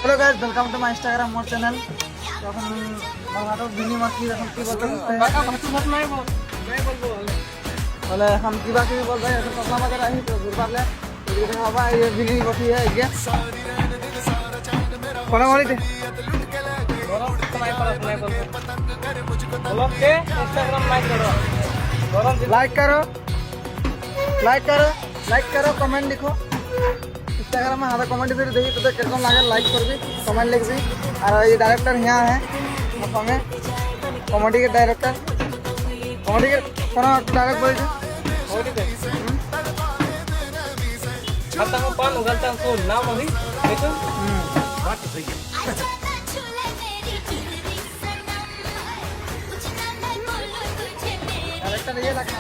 Hello guys, welcome to my Instagram more channel. এখন বাংলাটা বিনি মাখি এখন কি বলতে বাকা ভাতু ভাত নাই বলবো বলে এখন কি বাকি বলবে এখন কমলা বাজার আহি তো ঘুরবালে এদিকে হবা এই বিনি মাখি है ये কোন মারিতে গরম নাই পড়া নাই বলবো বলো কে इंस्टाग्राम लाइक करो लाइक करो कमेंट लिखो। इंस्टाग्राम में हाँ कमेंट भी देखी तो कैसे लगे लाइक कर भी कमेंट लिख भी। और ये डायरेक्टर यहाँ है हमें कॉमेडी के डायरेक्टर कॉमेडी के कौन डायरेक्ट बोल नाम अभी डायरेक्टर ये लगता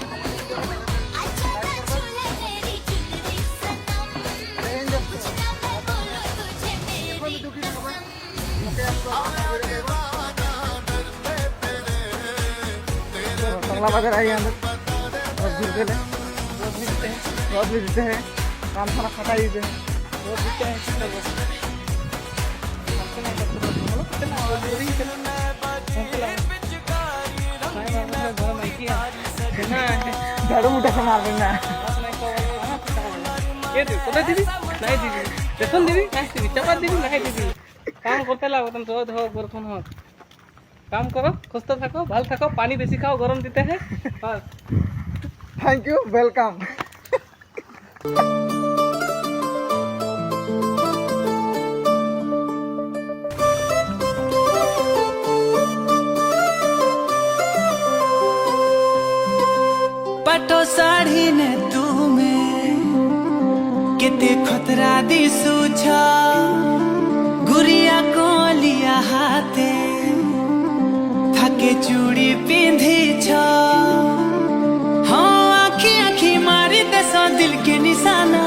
कमला बाजार आई अंदर बहुत घूरते हैं बहुत भी देते हैं काम थोड़ा खटा ही देते हैं बहुत दिखते हैं झाड़ू मुठा से मार देना कोথায় দিবি নাই দিবি দেখুন দিবি নাই দিবি চাপা দিবি নাই দিবি কাম করতে লাগো তুমি রোদ হোক বরফন হোক काम करो खुश থাকো ভালো থাকো पानी বেশি খাও गरम देते हैं बस थैंक यू वेलकम। पटो साड़ी ने तुम्हें केते खतरा दिसु छ गुरिया कोलिया हाथे थाके चूड़ी पिंधी छ हाँ आखी आखी मारी देश दिल के निशाना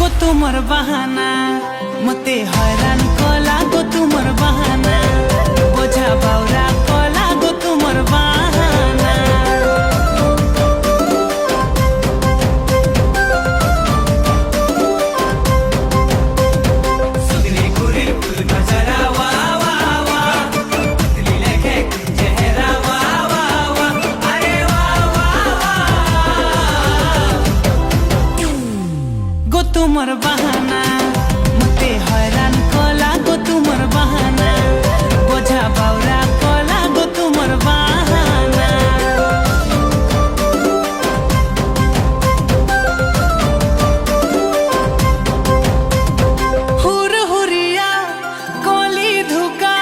गो तुमर बहाना मते हैरान कला गो तुमर बहाना बोझा बाउरा कला गो तुमर बहाना तुमर बहाना मते हैरान कला गो तुमर बहाना बोझा बाउरा कला गो तुमर बहाना हुर हुरिया कली धुका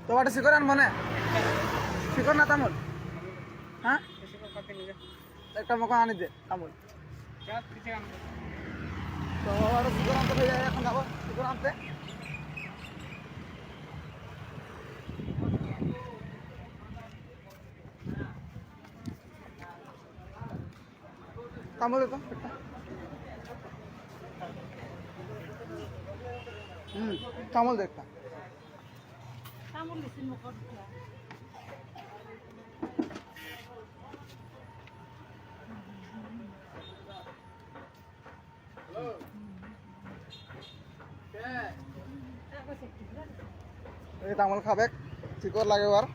তোমারটা শিকরান মনে শিকর না তামুল হ্যাঁ একটা মকা আনি দে তামুল তো আর শিকর আনতে হয়ে যায় এখন যাবো শিকর আনতে তামুল তো তামুল দেখতা তামুল খাবে শিকর লাগে আর